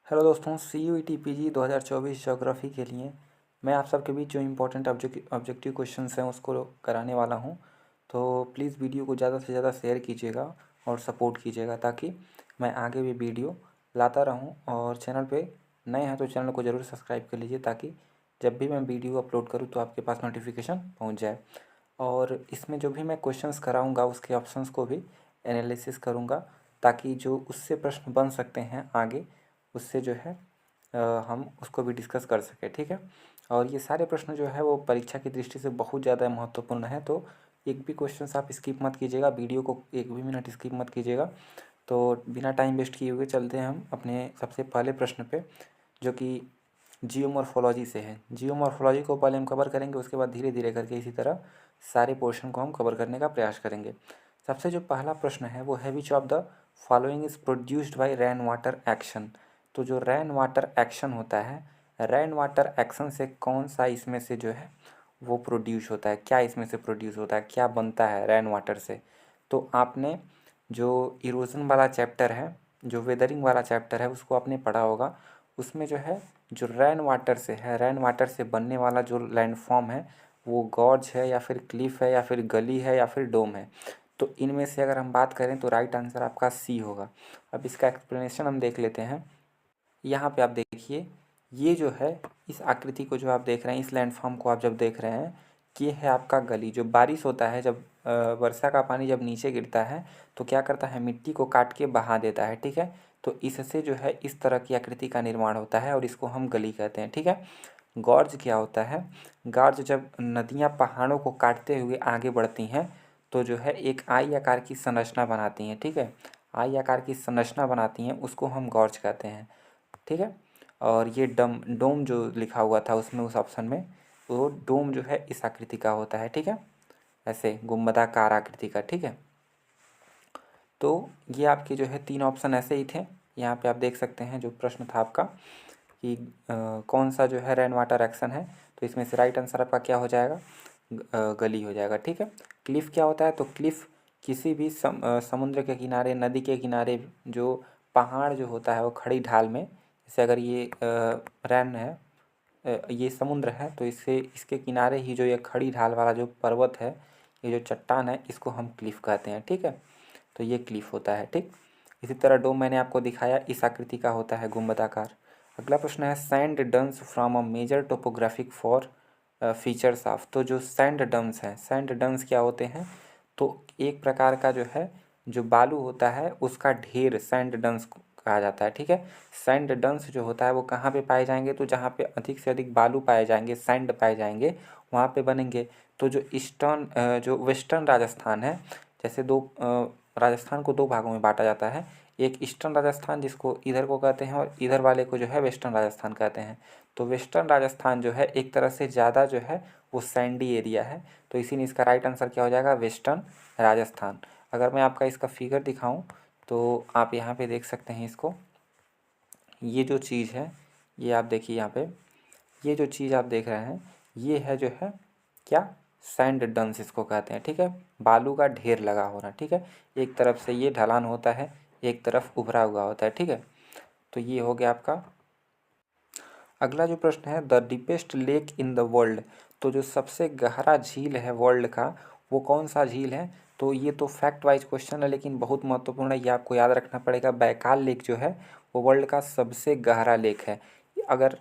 Hello दोस्तों, C U E T P G 2024 geography के लिए मैं आप सबके बीच जो इम्पोर्टेंट ऑब्जेक्टिव क्वेश्चंस हैं उसको कराने वाला हूं। तो प्लीज़ वीडियो को ज़्यादा से ज़्यादा शेयर कीजिएगा और सपोर्ट कीजिएगा ताकि मैं आगे भी वीडियो लाता रहूं। और चैनल पे नए हैं तो चैनल को ज़रूर सब्सक्राइब कर लीजिए ताकि जब भी मैं वीडियो अपलोड करूँ तो आपके पास नोटिफिकेशन पहुँच जाए। और इसमें जो भी मैं क्वेश्चंस कराऊँगा उसके ऑप्शंस को भी एनालिसिस करूँगा ताकि जो उससे प्रश्न बन सकते हैं आगे उससे जो है हम उसको भी डिस्कस कर सकें। ठीक है। और ये सारे प्रश्न जो है वो परीक्षा की दृष्टि से बहुत ज़्यादा महत्वपूर्ण है, तो एक भी क्वेश्चन आप स्किप मत कीजिएगा, वीडियो को एक भी मिनट स्किप मत कीजिएगा। तो बिना टाइम वेस्ट किए हुए चलते हैं हम अपने सबसे पहले प्रश्न पे, जो कि जियोमॉर्फोलॉजी से है। जियोमॉर्फोलॉजी को पहले हम कवर करेंगे, उसके बाद धीरे धीरे करके इसी तरह सारे पोर्शन को हम कवर करने का प्रयास करेंगे। सबसे जो पहला प्रश्न है वो है विच of the following is produced by rain water action. तो जो रेन वाटर एक्शन होता है, रेन वाटर एक्शन से कौन सा इसमें से जो है वो प्रोड्यूस होता है, क्या इसमें से प्रोड्यूस होता है, क्या बनता है रेन वाटर से। तो आपने जो इरोजन वाला चैप्टर है, जो वेदरिंग वाला चैप्टर है उसको आपने पढ़ा होगा। उसमें जो है जो रेन वाटर से है, रेन वाटर से बनने वाला जो लैंडफॉर्म है वो गॉर्ज है या फिर क्लिफ है या फिर गली है या फिर डोम है। तो इनमें से अगर हम बात करें तो राइट आंसर आपका सी होगा। अब इसका एक्सप्लेनेशन हम देख लेते हैं। यहाँ पे आप देखिए, ये जो है इस आकृति को जो आप देख रहे हैं, इस लैंडफॉर्म को आप जब देख रहे हैं, ये है आपका गली। जो बारिश होता है, जब वर्षा का पानी जब नीचे गिरता है तो क्या करता है, मिट्टी को काट के बहा देता है। ठीक है। तो इससे जो है इस तरह की आकृति का निर्माण होता है और इसको हम गली कहते हैं। ठीक है। गॉर्ज क्या होता है, गॉर्ज जब नदियाँ पहाड़ों को काटते हुए आगे बढ़ती हैं तो जो है एक आई आकार की संरचना बनाती हैं। ठीक है। आई आकार की संरचना बनाती हैं, उसको हम गॉर्ज कहते हैं। ठीक है। और ये डोम जो लिखा हुआ था उसमें, उस ऑप्शन में, वो डोम जो है इस आकृति का होता है। ठीक है। ऐसे गुंबदाकार आकृति का। ठीक है। तो ये आपके जो है तीन ऑप्शन ऐसे ही थे। यहाँ पे आप देख सकते हैं जो प्रश्न था आपका कि कौन सा जो है रेन वाटर एक्शन है, तो इसमें से राइट आंसर आपका क्या हो जाएगा, गली हो जाएगा। ठीक है। क्लिफ क्या होता है, तो क्लिफ किसी भी समुद्र के किनारे, नदी के किनारे जो पहाड़ जो होता है वो खड़ी ढाल में, जैसे अगर ये रैन है, ये समुद्र है, तो इससे इसके किनारे ही जो ये खड़ी ढाल वाला जो पर्वत है, ये जो चट्टान है, इसको हम क्लिफ कहते हैं। ठीक है। तो ये क्लिफ होता है। ठीक। इसी तरह डोम मैंने आपको दिखाया, इस आकृति का होता है गुंबदाकार। अगला प्रश्न है sand dunes from a major topographic for features of. तो जो सैंड डंस हैं, सैंड डंस क्या होते हैं, तो एक प्रकार का जो है जो बालू होता है उसका ढेर सैंड डंस कहा जाता है। ठीक है। सैंड डंस जो होता है वो कहाँ पे पाए जाएंगे, तो जहाँ पे अधिक से अधिक बालू पाए जाएंगे, सैंड पाए जाएंगे, वहाँ पे बनेंगे। तो जो जो वेस्टर्न राजस्थान है, जैसे राजस्थान को दो भागों में बांटा जाता है, एक ईस्टर्न राजस्थान जिसको इधर को कहते हैं और इधर वाले को जो है वेस्टर्न राजस्थान कहते हैं। तो वेस्टर्न राजस्थान जो है एक तरह से ज़्यादा जो है वो सैंडी एरिया है, तो इसीलिए इसका राइट आंसर क्या हो जाएगा, वेस्टर्न राजस्थान। अगर मैं आपका इसका फिगर दिखाऊं तो आप यहाँ पे देख सकते हैं इसको, ये जो चीज़ है, ये आप देखिए यहाँ पे, ये जो चीज़ आप देख रहे हैं ये है जो है क्या, सैंड डंस इसको कहते हैं। ठीक है। बालू का ढेर लगा होना। ठीक है। एक तरफ से ये ढलान होता है, एक तरफ उभरा हुआ होता है। ठीक है। तो ये हो गया आपका। अगला जो प्रश्न है the deepest lake in the world. तो जो सबसे गहरा झील है वर्ल्ड का वो कौन सा झील है, तो ये तो फैक्ट वाइज क्वेश्चन है लेकिन बहुत महत्वपूर्ण है, ये आपको याद रखना पड़ेगा। बैकाल लेक जो है वो वर्ल्ड का सबसे गहरा लेक है। अगर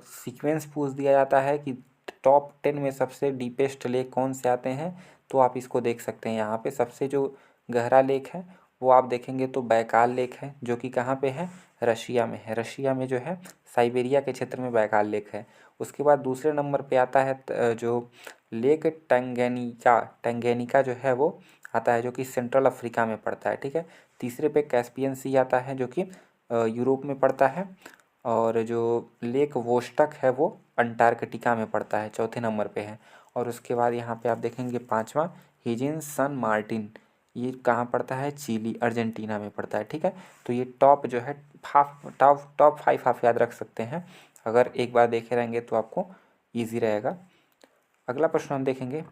सीक्वेंस पूछ दिया जाता है कि टॉप 10 में सबसे डीपेस्ट लेक कौन से आते हैं, तो आप इसको देख सकते हैं। यहाँ पे सबसे जो गहरा लेक है वो आप देखेंगे तो बैकाल लेक है, जो कि कहाँ पे है, रशिया में है। रशिया में जो है साइबेरिया के क्षेत्र में बैकाल लेक है। उसके बाद दूसरे नंबर पे आता है जो लेक टंगेनिका, टंगेनिका जो है वो आता है, जो कि सेंट्रल अफ्रीका में पड़ता है। ठीक है। तीसरे पे कैस्पियन सी आता है जो कि यूरोप में पड़ता है। और जो लेक वोस्टक है वो अंटार्कटिका में पड़ता है, चौथे नंबर पे है। और उसके बाद यहाँ पे आप देखेंगे पाँचवा हिजिन सन मार्टिन, ये कहाँ पड़ता है, चिली अर्जेंटीना में पड़ता है। ठीक है। तो ये टॉप जो है टॉप 5 आप याद रख सकते हैं, अगर एक बार देखे रहेंगे तो आपको ईजी रहेगा। अगला प्रश्न हम देखेंगे।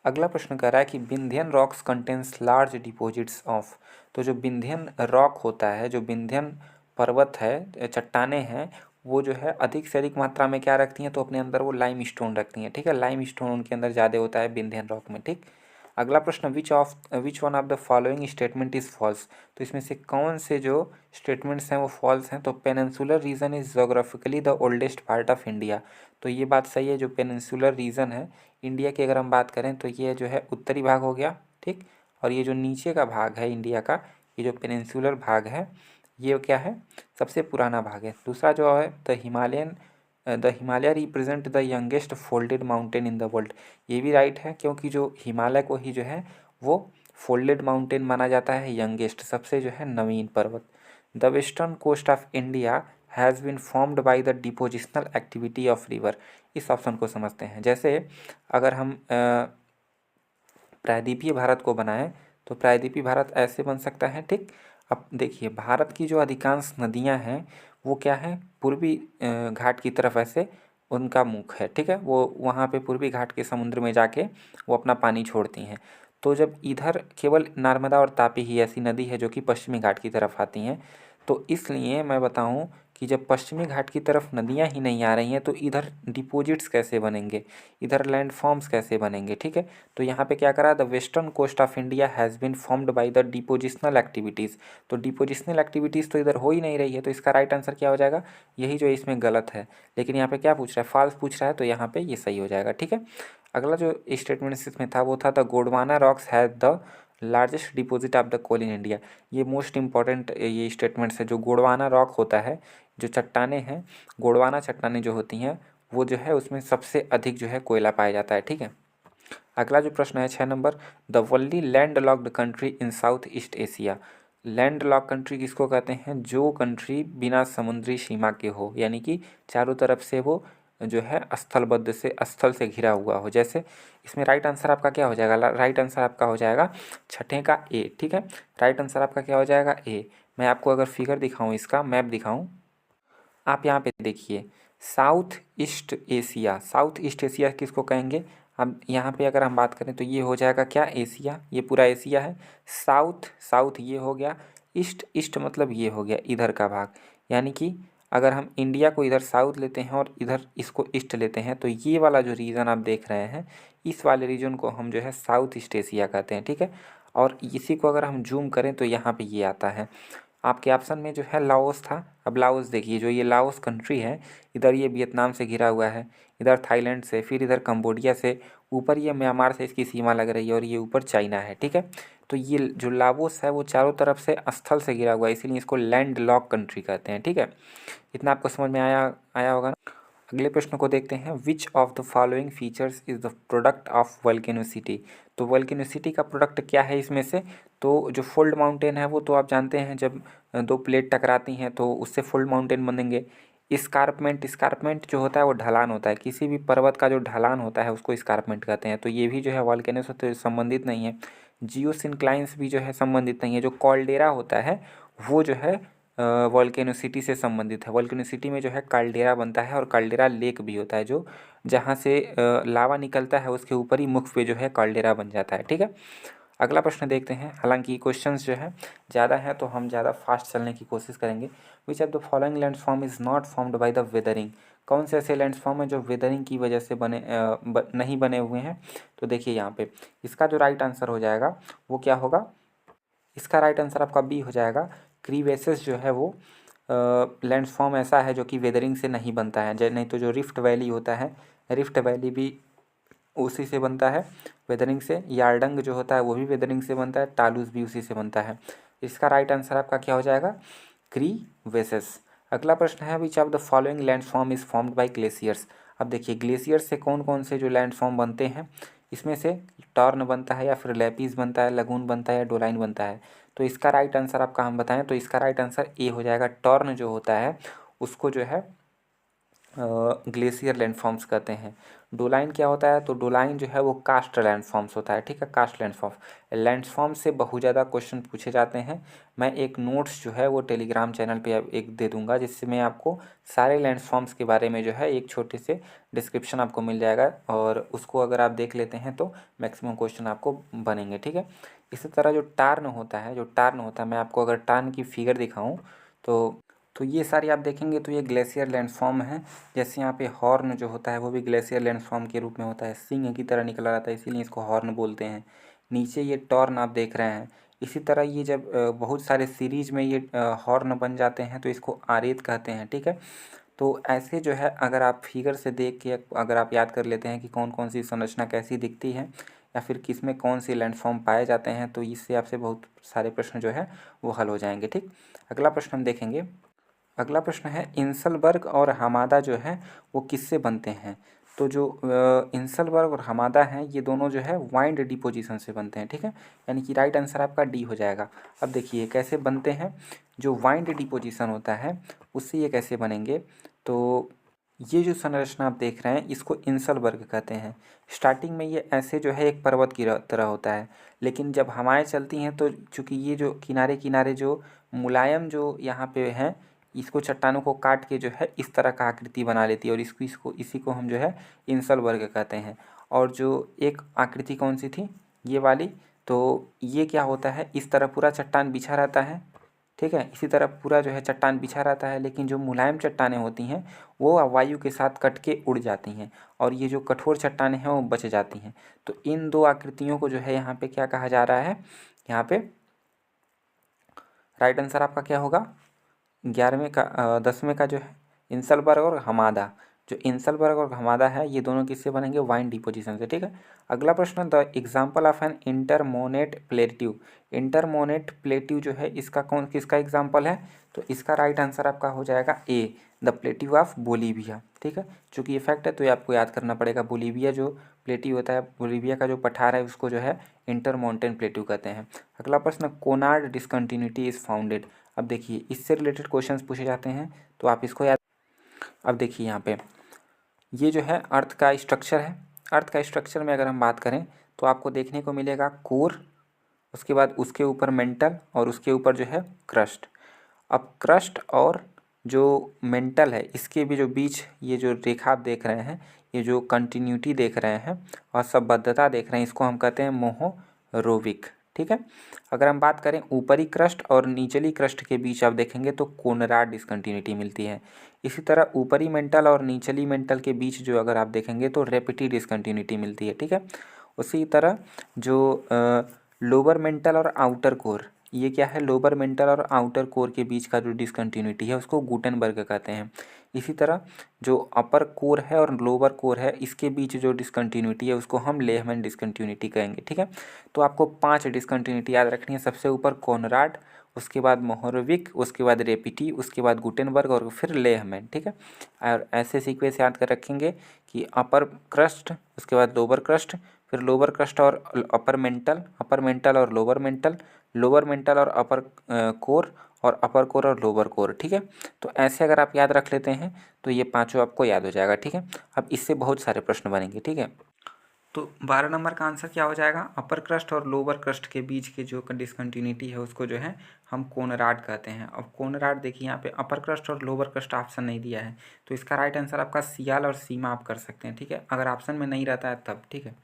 अगला प्रश्न कह रहा है कि Vindhyan rocks contains large deposits of. तो जो विंध्यन रॉक होता है, जो विंध्यन पर्वत है, चट्टानें हैं, वो जो है अधिक से अधिक मात्रा में क्या रखती हैं, तो अपने अंदर वो लाइम स्टोन रखती हैं। ठीक है, लाइम स्टोन उनके अंदर ज़्यादा होता है विंध्यन रॉक में। ठीक, अगला प्रश्न, which one of the following statement is false. तो इसमें से कौन से जो स्टेटमेंट्स हैं वो फॉल्स हैं। तो peninsular region is geographically the oldest part of India. तो ये बात सही है, जो पेनिनसुलर रीजन है इंडिया की अगर हम बात करें तो ये जो है उत्तरी भाग हो गया। ठीक, और ये जो नीचे का भाग है इंडिया का, ये जो पेनिनसुलर भाग है, ये क्या है, सबसे पुराना भाग है। दूसरा जो है the Himalaya represent the youngest folded mountain in the world. ये भी राइट है, क्योंकि जो हिमालय को ही जो है वो फोल्डेड माउंटेन माना जाता है, यंगेस्ट सबसे जो है नवीन पर्वत। The western coast of India has been formed by the depositional activity of river. इस ऑप्शन को समझते हैं। जैसे अगर हम प्रायद्वीपीय भारत को बनाएं तो प्रायद्वीपीय भारत ऐसे बन सकता है। ठीक, अब देखिए भारत की जो अधिकांश नदियां हैं वो क्या है, पूर्वी घाट की तरफ ऐसे उनका मुख है। ठीक है, वो वहाँ पे पूर्वी घाट के समुद्र में जाके वो अपना पानी छोड़ती हैं। तो जब इधर केवल नर्मदा और तापी ही ऐसी नदी है जो कि पश्चिमी घाट की तरफ आती हैं, तो इसलिए मैं बताऊं कि जब पश्चिमी घाट की तरफ नदियां ही नहीं आ रही हैं तो इधर डिपोजिट्स कैसे बनेंगे, इधर लैंडफॉर्म्स कैसे बनेंगे। ठीक है, तो यहाँ पे क्या करा, the western coast of India has been formed by the depositional activities. तो डिपोजिशनल एक्टिविटीज़ तो इधर हो ही नहीं रही है, तो इसका राइट आंसर क्या हो जाएगा, यही जो इसमें गलत है। लेकिन यहाँ पे क्या पूछ रहा है, फॉल्स पूछ रहा है, तो यहाँ पे ये सही हो जाएगा। ठीक है, अगला जो स्टेटमेंट इसमें था वो था the Gondwana rocks has the largest deposit of the coal in India. ये मोस्ट इंपॉर्टेंट ये स्टेटमेंट्स है। जो गोंडवाना रॉक होता है, जो चट्टानें हैं, गोंडवाना चट्टानें जो होती हैं, वो जो है उसमें सबसे अधिक जो है कोयला पाया जाता है। ठीक है, अगला जो प्रश्न है 6 number, the only land locked country in south east Asia. Land lock country किसको कहते हैं, जो कंट्री बिना समुद्री सीमा के हो, यानी कि चारों तरफ से वो जो है स्थलबद्ध से स्थल से घिरा हुआ हो। जैसे इसमें राइट आंसर आपका क्या हो जाएगा, राइट आंसर आपका हो जाएगा छठे का ए। ठीक है, राइट आंसर आपका क्या हो जाएगा, ए। मैं आपको अगर फिगर दिखाऊं, इसका मैप दिखाऊं, आप यहाँ पे देखिए, south east Asia, south east Asia किसको कहेंगे। अब यहाँ पे अगर हम बात करें तो ये हो जाएगा क्या, एशिया, ये पूरा एशिया है। साउथ, साउथ ये हो गया, ईस्ट, ईस्ट मतलब ये हो गया इधर का भाग। यानी कि अगर हम इंडिया को इधर साउथ लेते हैं और इधर इसको ईस्ट लेते हैं, तो ये वाला जो रीजन आप देख रहे हैं, इस वाले रीजन को हम जो है साउथ ईस्ट एशिया कहते हैं। ठीक है, और इसी को अगर हम जूम करें तो यहाँ पे ये आता है। आपके ऑप्शन में जो है लाओस था। अब लाओस देखिए, जो ये लाओस कंट्री है, इधर ये वियतनाम से घिरा हुआ है, इधर थाईलैंड से, फिर इधर कंबोडिया से, ऊपर ये म्यांमार से इसकी सीमा लग रही है, और ये ऊपर चाइना है। ठीक है, तो ये जो लाओस है वो चारों तरफ से स्थल से घिरा हुआ है, इसीलिए इसको लैंड लॉक कंट्री कहते हैं। ठीक है, इतना आपको समझ में आया आया होगा ना। अगले प्रश्न को देखते हैं, which of the following features is the product of volcanicity. तो वल्केनोसिटी का प्रोडक्ट क्या है इसमें से, तो जो फोल्ड माउंटेन है वो तो आप जानते हैं, जब दो प्लेट टकराती हैं तो उससे फोल्ड माउंटेन बनेंगे। स्कारपमेंट, स्कारपमेंट जो होता है वो ढलान होता है, किसी भी पर्वत का जो ढलान होता है उसको स्कारपमेंट कहते हैं। तो ये भी जो है वॉल्केनो से तो संबंधित नहीं है। जियोसिंक्लाइंस भी जो है संबंधित नहीं है। जो कॉल्डेरा होता है वो जो है वॉल्केनोसिटी से संबंधित है। वॉल्केनोसिटी में जो है काल्डेरा बनता है, और काल्डेरा लेक भी होता है, जो जहाँ से लावा निकलता है उसके ऊपर ही मुख पे जो है काल्डेरा बन जाता है। ठीक है, अगला प्रश्न देखते हैं। हालांकि क्वेश्चंस जो है ज़्यादा हैं तो हम ज़्यादा फास्ट चलने की कोशिश करेंगे। विच of the following landform is not formed by the weathering. कौन से ऐसे लैंडफॉर्म हैं जो वेदरिंग की वजह से नहीं बने हुए हैं। तो देखिए यहाँ पे इसका जो राइट आंसर हो जाएगा वो क्या होगा, इसका राइट आंसर आपका बी हो जाएगा। क्रीवेसेस जो है वो लैंडफॉर्म ऐसा है जो कि वेदरिंग से नहीं बनता है। नहीं तो जो रिफ्ट वैली होता है, रिफ्ट वैली भी उसी से बनता है, वेदरिंग से। यारडंग जो होता है वो भी वेदरिंग से बनता है, टालूस भी उसी से बनता है। इसका राइट आंसर आपका क्या हो जाएगा, क्रीवेसेस। अगला प्रश्न है, विच of the following landform is formed by glaciers. अब देखिए ग्लेशियर से कौन कौन से जो लैंडफॉर्म बनते हैं, इसमें से टॉर्न बनता है, या फिर लैपीज बनता है, लगून बनता है, या डोलाइन बनता है। तो इसका राइट आंसर आपका हम बताएं तो इसका राइट आंसर ए हो जाएगा। टॉर्न जो होता है उसको जो है ग्लेशियर लैंडफॉर्म्स कहते हैं। डोलाइन क्या होता है, तो डोलाइन जो है वो कास्ट लैंडफॉर्म्स होता है। ठीक है, कास्ट लैंडफॉर्म। लैंडफॉर्म से बहुत ज़्यादा क्वेश्चन पूछे जाते हैं। मैं एक नोट्स जो है वो टेलीग्राम चैनल पे एक दे दूंगा, जिससे मैं आपको सारे लैंडफॉर्म्स के बारे में जो है एक छोटे से डिस्क्रिप्शन आपको मिल जाएगा, और उसको अगर आप देख लेते हैं तो मैक्सिमम क्वेश्चन आपको बनेंगे। ठीक है, इसी तरह जो टार्न होता है, जो टार्न होता है, मैं आपको अगर टार्न की फिगर दिखाऊँ तो तो ये सारी आप देखेंगे तो ये ग्लेशियर लैंडफॉर्म है। जैसे यहाँ पे हॉर्न जो होता है वो भी ग्लेशियर लैंडफॉर्म के रूप में होता है, सिंह की तरह निकला रहता है, इसीलिए इसको हॉर्न बोलते हैं। नीचे ये टॉर्न आप देख रहे हैं। इसी तरह ये जब बहुत सारे सीरीज में ये हॉर्न बन जाते हैं तो इसको आरेत कहते हैं, ठीक है। तो ऐसे जो है अगर आप फिगर से देख के अगर आप याद कर लेते हैं कि कौन कौन सी संरचना कैसी दिखती है या फिर किस में कौन सी लैंडफॉर्म पाए जाते हैं, तो इससे आपसे बहुत सारे प्रश्न जो है वो हल हो जाएंगे, ठीक। अगला प्रश्न हम देखेंगे। अगला प्रश्न है इंसलबर्ग और हमादा जो है वो किससे बनते हैं। तो जो इंसलबर्ग और हमादा हैं ये दोनों जो है वाइंड डिपोजिशन से बनते हैं, ठीक है। यानी कि राइट आंसर आपका डी हो जाएगा। अब देखिए कैसे बनते हैं। जो वाइंड डिपोजिशन होता है उससे ये कैसे बनेंगे। तो ये जो संरचना आप देख रहे हैं इसको इंसलबर्ग कहते हैं। स्टार्टिंग में ये ऐसे जो है एक पर्वत की तरह होता है, लेकिन जब हवाएं चलती हैं तो चूँकि ये जो किनारे किनारे जो मुलायम जो यहाँ पे हैं इसको चट्टानों को काट के जो है इस तरह का आकृति बना लेती है और इसको इसी को हम जो है इंसलबर्ग कहते हैं। और जो एक आकृति कौन सी थी ये वाली, तो ये क्या होता है इस तरह पूरा चट्टान बिछा रहता है, ठीक है। इसी तरह पूरा जो है चट्टान बिछा रहता है, लेकिन जो मुलायम चट्टानें होती हैं वो वायु के साथ कट के उड़ जाती हैं और ये जो कठोर चट्टानें हैं वो बच जाती हैं। तो इन दो आकृतियों को जो है यहाँ पे क्या कहा जा रहा है, यहाँ पे राइट आंसर आपका क्या होगा 11वें का 10वें का जो है इंसलबर्ग और हमादा। जो इंसलबर्ग और हमादा है ये दोनों किससे बनेंगे, वाइन डिपोजिशन से, ठीक है। अगला प्रश्न, the example of an intermontane plateau. Intermontane plateau जो है इसका किसका एग्जाम्पल है, तो इसका राइट आंसर आपका हो जाएगा ए, द प्लेट्यू ऑफ बोलीविया, ठीक है। चूँकि ये फैक्ट है तो ये आपको याद करना पड़ेगा। बोलीविया जो प्लेट्यू होता है, बोलीविया का जो पठार है उसको जो है इंटरमोंटेन प्लेट्यू कहते हैं। अगला प्रश्न, कोनार्ड डिसकंटिन्यूटी इज फाउंडेड। अब देखिए इससे रिलेटेड क्वेश्चंस पूछे जाते हैं तो आप इसको याद। अब देखिए यहाँ पे ये जो है अर्थ का स्ट्रक्चर है। अर्थ का स्ट्रक्चर में अगर हम बात करें तो आपको देखने को मिलेगा कोर, उसके बाद उसके ऊपर मेंटल और उसके ऊपर जो है क्रस्ट। अब क्रस्ट और जो मेंटल है इसके भी जो बीच ये जो रेखा आप देख रहे हैं, ये जो कंटिन्यूटी देख रहे हैं और संबद्धता देख रहे हैं, इसको हम कहते हैं मोहोरोविक, ठीक है। अगर हम बात करें ऊपरी क्रस्ट और निचली क्रस्ट के बीच आप देखेंगे तो कोनराड डिसकंटिन्यूटी मिलती है। इसी तरह ऊपरी मेंटल और निचली मेंटल के बीच जो अगर आप देखेंगे तो रेपिटी डिसकंटिन्यूटी मिलती है, ठीक है। उसी तरह जो लोअर मेंटल और आउटर कोर, ये क्या है, लोअर मेंटल और आउटर कोर के बीच का जो डिसकंटिन्यूटी है उसको गुटेनबर्ग कहते हैं। इसी तरह जो अपर कोर है और लोअर कोर है इसके बीच जो डिसकंटिन्यूटी है उसको हम लेहमैन डिसकंटिन्यूटी कहेंगे, ठीक है। तो आपको 5 डिसकंटिन्यूटी याद रखनी है। सबसे ऊपर कोनराड, उसके बाद मोहोरोविक, उसके बाद रेपिटी, उसके बाद गुटेनबर्ग और फिर लेहमैन, ठीक है। और ऐसे सीक्वेंस याद कर रखेंगे कि अपर क्रस्ट, उसके बाद लोअर क्रस्ट, फिर लोअर क्रस्ट और अपर मेंटल और लोअर मेंटल और अपर कोर और अपर कोर और लोअर कोर, ठीक है। तो ऐसे अगर आप याद रख लेते हैं तो ये पांचों आपको याद हो जाएगा, ठीक है। अब इससे बहुत सारे प्रश्न बनेंगे, ठीक है। तो 12 नंबर का आंसर क्या हो जाएगा, अपर क्रस्ट और लोअर क्रस्ट के बीच की जो डिसकंटिन्यूटी है उसको जो है हम कोनराड कहते हैं। अब कोनराड देखिए यहाँ पे अपर क्रस्ट और लोअर क्रस्ट ऑप्शन नहीं दिया है तो इसका राइट आंसर आपका सियाल और सीमा आप कर सकते हैं, ठीक है। अगर ऑप्शन में नहीं रहता है तब, ठीक है।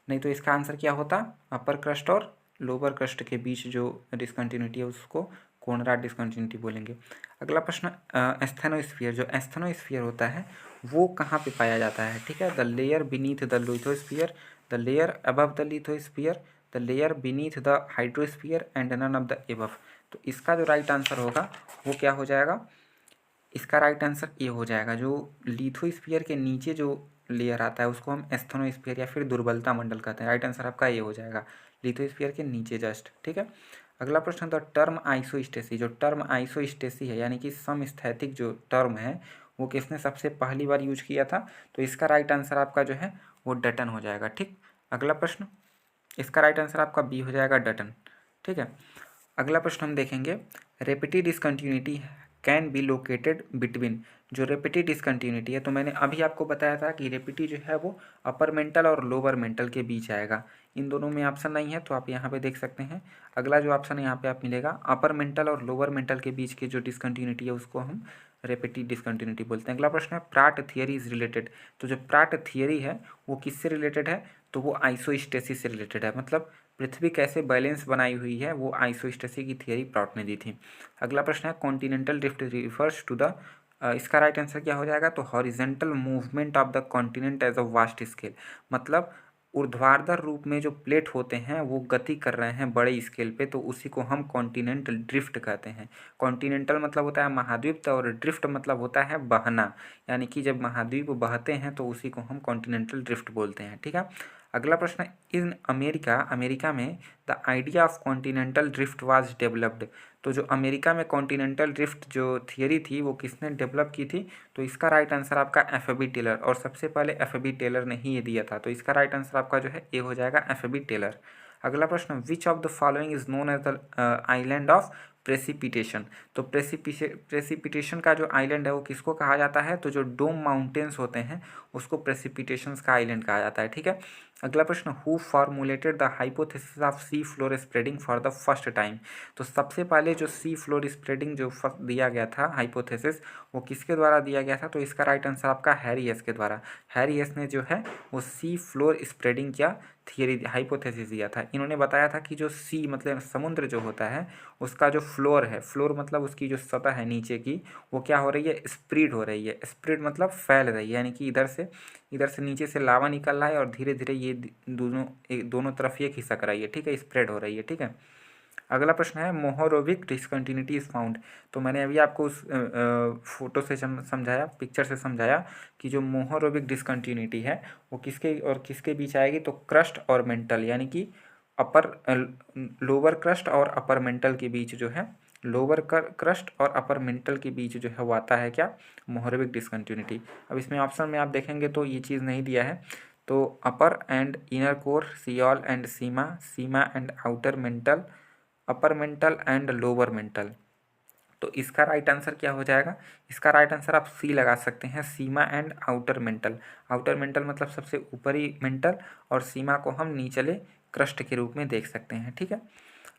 नहीं तो इसका आंसर क्या होता, अपर क्रस्ट और लोअर क्रस्ट के बीच जो डिसकंटिन्यूटी है उसको कोनराड डिसकंटिन्यूटी बोलेंगे। अगला प्रश्न, एस्थेनोस्फीयर। जो एस्थेनोस्फीयर होता है वो कहाँ पे पाया जाता है, ठीक है। The layer beneath the lithosphere, the layer above the lithosphere, the layer beneath the hydrosphere and none of the above. तो इसका जो राइट आंसर होगा वो क्या हो जाएगा, इसका राइट आंसर ये हो जाएगा। जो लिथोस्फीयर के नीचे जो लेयर आता है उसको हम एस्थेनोस्फीयर या फिर दुर्बलता मंडल कहते हैं। राइट आंसर आपका ये हो जाएगा, लिथोस्फीयर के नीचे जस्ट, ठीक है। अगला प्रश्न, द टर्म आइसोस्टेसी। जो टर्म आइसोस्टेसी है यानी कि समस्थैतिक जो टर्म है वो किसने सबसे पहली बार यूज किया था, तो इसका राइट आंसर आपका जो है वो डटन हो जाएगा, ठीक। अगला प्रश्न, इसका राइट आंसर आपका बी हो जाएगा, डटन, ठीक है। अगला प्रश्न हम देखेंगे, Repetti discontinuity can be located between. जो रेपिटी डिसकंटिन्यूटी है तो मैंने अभी आपको बताया था कि रेपिटी जो है वो अपर मेंटल और लोअर मेंटल के बीच आएगा। इन दोनों में ऑप्शन नहीं है तो आप यहाँ पे देख सकते हैं। अगला जो ऑप्शन है यहाँ पे आप मिलेगा, अपर मेंटल और लोअर मेंटल के बीच की जो डिसकंटिन्यूटी है उसको हम रेपिटी डिसकंटिन्यूटी बोलते हैं। अगला प्रश्न है, प्राट थियरी इज रिलेटेड। तो जो प्राट थियरी है वो किससे रिलेटेड है, तो वो आइसोस्टेसिस से रिलेटेड है। मतलब पृथ्वी कैसे बैलेंस बनाई हुई है, वो आइसोस्टेसी की थियरी प्लॉट ने दी थी। अगला प्रश्न है continental drift refers to the, इसका राइट आंसर क्या हो जाएगा, तो horizontal movement of the continent as a vast scale, मतलब ऊर्ध्वाधर रूप में जो प्लेट होते हैं वो गति कर रहे हैं बड़े स्केल पे, तो उसी को हम कॉन्टिनेंटल ड्रिफ्ट कहते हैं। कॉन्टिनेंटल मतलब होता है महाद्वीप, तो और ड्रिफ्ट मतलब होता है बहना, यानी कि जब महाद्वीप बहते हैं तो उसी को हम कॉन्टिनेंटल ड्रिफ्ट बोलते हैं। ठीक है, अगला प्रश्न, इन अमेरिका, अमेरिका में the idea of continental drift was developed, तो जो अमेरिका में कॉन्टिनेंटल ड्रिफ्ट जो थियरी थी वो किसने डेवलप की थी, तो इसका राइट आंसर आपका एफ.बी. टेलर, और सबसे पहले एफ.बी. टेलर ने ही ये दिया था, तो इसका राइट आंसर आपका जो है ए हो जाएगा, एफ.बी. टेलर। अगला प्रश्न, which of the following is known as the island of precipitation, तो प्रेसिपिटेशन का जो आइलैंड है वो किसको कहा जाता है, तो जो डोम माउंटेन्स होते हैं उसको प्रेसिपिटेशंस का आइलैंड कहा जाता है। ठीक है, अगला प्रश्न, who formulated the hypothesis of sea floor spreading for the first time, तो सबसे पहले जो सी फ्लोर स्प्रेडिंग जो दिया गया था हाइपोथेसिस, वो किसके द्वारा दिया गया था, तो इसका राइट आंसर आपका हैरी एस के द्वारा। हैरी एस ने जो है वो सी फ्लोर स्प्रेडिंग क्या थियरी हाइपोथेसिस दिया था। इन्होंने बताया था कि जो सी मतलब समुद्र जो होता है उसका जो फ्लोर है, फ्लोर मतलब उसकी जो सतह है नीचे की, वो क्या हो रही है, स्प्रेड हो रही है। स्प्रेड मतलब फैल रही है, यानी कि इधर से नीचे से लावा निकल रहा है और धीरे धीरे ये दोनों तरफ ये खिसक रही है। ठीक है, स्प्रेड हो रही है। ठीक है, अगला प्रश्न है मोहोरोविक डिसकंटिन्यूटी इज फाउंड, तो मैंने अभी आपको उस फोटो से समझाया, पिक्चर से समझाया कि जो मोहोरोविक डिसकंटिन्यूटी है वो किसके और किसके बीच आएगी, तो क्रस्ट और मेंटल, यानी कि अपर लोअर क्रस्ट और अपर मेंटल के बीच जो है, लोअर क्रस्ट और अपर मेंटल के बीच जो है वो आता है क्या, मोहोरोविक डिसकंटिन्यूटी। अब इसमें ऑप्शन में आप देखेंगे तो ये चीज़ नहीं दिया है, तो upper and inner core, sial and sima, sima and outer mantle, upper mantle and lower mantle, तो इसका राइट आंसर क्या हो जाएगा, इसका राइट आंसर आप सी लगा सकते हैं, sima and outer mantle. Outer mantle मतलब सबसे ऊपरी मेंटल, और सीमा को हम निचले क्रस्ट के रूप में देख सकते हैं। ठीक है,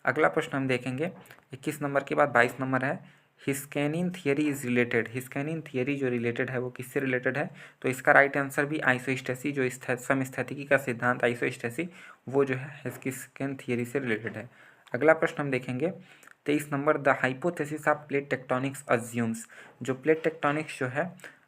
अगला प्रश्न हम देखेंगे 21 नंबर के बाद 22 नंबर है, हिस्कैनिन थियरी इज रिलेटेड, हिस्कैनिन थियरी जो रिलेटेड है वो किससे रिलेटेड है, तो इसका राइट आंसर भी आइसोस्टेसी, जो समस्थैतिकी का सिद्धांत आइसोस्टेसी, वो जो है हिस्कैनिन थियरी से रिलेटेड है। अगला प्रश्न हम देखेंगे 23 number, the hypothesis of plate tectonics assumes, जो प्लेट टेक्टोनिक्स जो है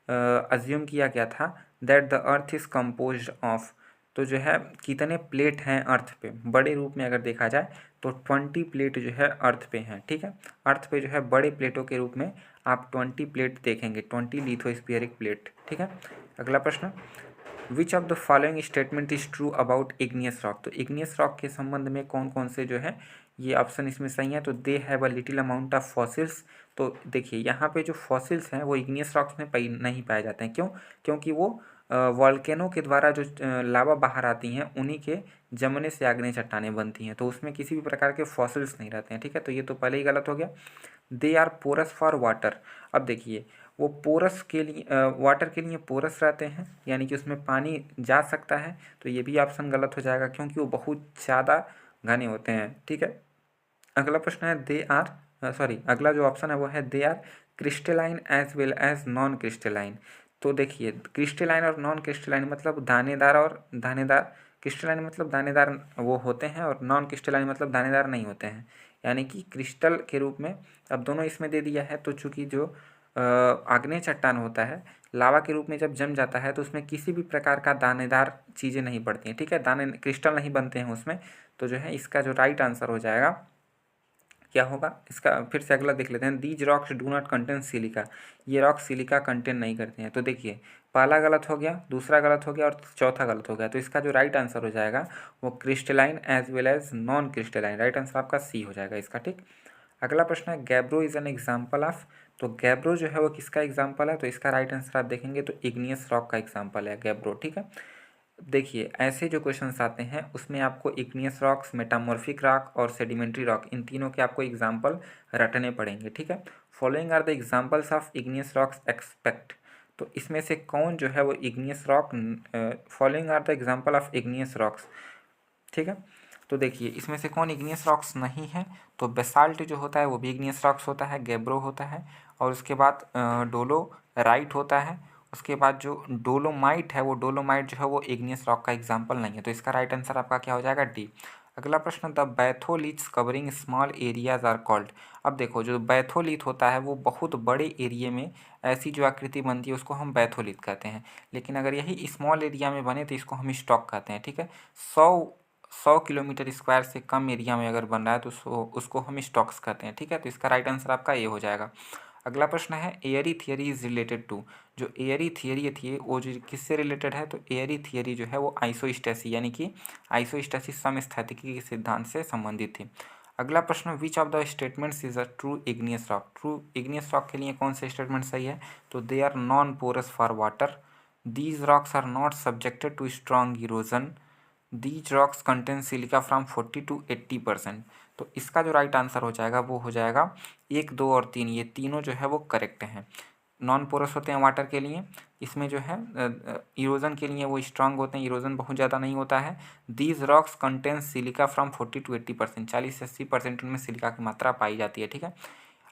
अज्यूम किया गया था that the earth is composed of, तो जो है कितने प्लेट हैं अर्थ पे, बड़े रूप में अगर देखा जाए तो 20 प्लेट जो है अर्थ पे हैं। ठीक है, अर्थ पे जो है बड़े प्लेटों के रूप में आप 20 प्लेट देखेंगे, 20 लिथोस्फीयरिक प्लेट। ठीक है, अगला प्रश्न, which of the following statement is true about igneous rock, तो इग्नियस रॉक के संबंध में कौन कौन से जो है ये ऑप्शन इसमें सही है, तो they have a little amount of fossils, तो देखिए यहाँ पे जो फॉसिल्स हैं वो इग्नियस रॉक्स में नहीं पाए जाते हैं। क्यों, क्योंकि वो वॉल्केनो के द्वारा जो लावा बाहर आती हैं उन्हीं के जमने से आग्नेय चट्टानें बनती हैं, तो उसमें किसी भी प्रकार के फॉसिल्स नहीं रहते हैं। ठीक है, तो ये तो पहले ही गलत हो गया। They are porous for water, अब देखिए वो पोरस के लिए वाटर के लिए पोरस रहते हैं, यानी कि उसमें पानी जा सकता है, तो ये भी ऑप्शन गलत हो जाएगा क्योंकि वो बहुत ज़्यादा घने होते हैं। ठीक है, अगला प्रश्न है दे आर अगला जो ऑप्शन है वो है they are crystalline as well as non crystalline, तो देखिए क्रिस्टलाइन और नॉन क्रिस्टलाइन मतलब दानेदार और दानेदार, क्रिस्टलाइन मतलब दानेदार वो होते हैं और नॉन क्रिस्टलाइन मतलब दानेदार नहीं होते हैं, यानी कि क्रिस्टल के रूप में अब दोनों इसमें दे दिया है। तो चूँकि जो आग्नेय चट्टान होता है लावा के रूप में जब जम जाता है तो उसमें किसी भी प्रकार का दानेदार चीज़ें नहीं पड़ती हैं। ठीक है, दाने क्रिस्टल नहीं बनते हैं उसमें, तो जो है इसका जो राइट आंसर हो जाएगा क्या होगा, इसका फिर से अगला देख लेते हैं, these rocks do not contain silica, ये रॉक सिलिका कंटेन नहीं करते हैं। तो देखिए पहला गलत हो गया, दूसरा गलत हो गया और चौथा गलत हो गया, तो इसका जो राइट आंसर हो जाएगा वो crystalline as well as non crystalline, right answer आपका सी हो जाएगा इसका। ठीक, अगला प्रश्न है gabbro is an example of, तो गैब्रो जो है वो किसका एग्जाम्पल है, तो इसका राइट आंसर आप देखेंगे तो इग्नियस रॉक का एग्जाम्पल है गैब्रो। ठीक है, देखिए ऐसे जो क्वेश्चंस आते हैं उसमें आपको इग्नियस रॉक्स, मेटामॉर्फिक रॉक और सेडिमेंट्री रॉक, इन तीनों के आपको एग्जाम्पल रटने पड़ेंगे। ठीक है, following are the examples of igneous rocks except, तो इसमें से कौन जो है वो igneous rock, following are the example of igneous rocks. ठीक है, तो देखिए इसमें से कौन इग्नियस रॉक्स नहीं है, तो बेसाल्ट जो होता है वो भी इग्नियस रॉक्स होता है, गैब्रो होता है, और उसके बाद डोलो राइट होता है, उसके बाद जो डोलोमाइट है वो डोलोमाइट जो है वो इग्नियस रॉक का एग्जाम्पल नहीं है, तो इसका राइट आंसर आपका क्या हो जाएगा डी। अगला प्रश्न, the batholiths covering small areas are called. अब देखो, जो बैथोलिथ होता है वो बहुत बड़े एरिया में ऐसी जो आकृति बनती है उसको हम बैथोलिथ कहते हैं, लेकिन अगर यही स्मॉल एरिया में बने तो इसको हम स्टॉक कहते हैं। ठीक है, 100 किलोमीटर स्क्वायर से कम एरिया में अगर बन रहा है तो उसको हम स्टॉक्स कहते हैं। ठीक है, तो इसका राइट आंसर आपका ये हो जाएगा। अगला प्रश्न है, airy theory is related to. जो एयरी थियरी थी वो जो किससे रिलेटेड है, तो एयरी थियरी जो है वो आइसोस्टेसी यानी कि आइसोस्टेसिस समस्थैतिकी के सिद्धांत से संबंधित थी। अगला प्रश्न, which of the statements is a true igneous rock. True igneous rock के लिए कौन से स्टेटमेंट सही है, तो they are non porous for water, these rocks are not subjected to strong erosion, these rocks contain silica from 40 to 80%। तो इसका जो राइट आंसर हो जाएगा वो हो जाएगा 1, 2 और 3, ये तीनों जो है वो करेक्ट हैं। नॉन पोरस होते हैं वाटर के लिए, इसमें जो है इरोजन के लिए वो स्ट्रांग होते हैं, इरोजन बहुत ज़्यादा नहीं होता है। These rocks contain silica from 40 to 80%, 40 से 80% उनमें सिलिका की मात्रा पाई जाती है। ठीक है,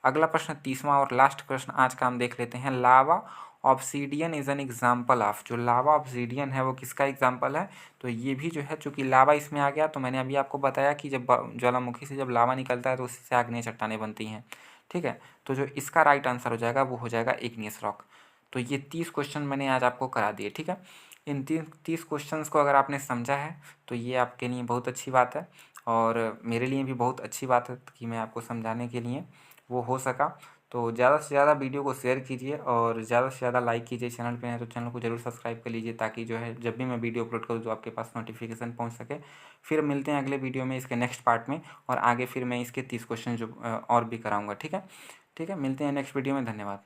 अगला प्रश्न, तीसवां और लास्ट प्रश्न आज का हम देख लेते हैं। Lava obsidian is an example of. जो लावा ऑब्सीडियन है वो किसका एग्जाम्पल है, तो ये भी जो है चूँकि लावा इसमें आ गया तो मैंने अभी आपको बताया कि जब ज्वालामुखी से जब लावा निकलता है तो उससे आग्नेय चट्टानें बनती हैं। ठीक है, तो जो इसका राइट आंसर हो जाएगा वो हो जाएगा इग्नियस रॉक। तो ये 30 क्वेश्चन मैंने आज आपको करा दिए। ठीक है, इन 30 क्वेश्चंस को अगर आपने समझा है तो ये आपके लिए बहुत अच्छी बात है, और मेरे लिए भी बहुत अच्छी बात है कि मैं आपको समझाने के लिए वो हो सका। तो ज़्यादा से ज़्यादा वीडियो को शेयर कीजिए और ज़्यादा से ज़्यादा लाइक कीजिए। चैनल पे हैं तो चैनल को ज़रूर सब्सक्राइब कर लीजिए, ताकि जो है जब भी मैं वीडियो अपलोड करूँ तो आपके पास नोटिफिकेशन पहुंच सके। फिर मिलते हैं अगले वीडियो में इसके नेक्स्ट पार्ट में, और आगे फिर मैं इसके 30 क्वेश्चन जो और भी कराऊँगा। ठीक है, मिलते हैं नेक्स्ट वीडियो में। धन्यवाद।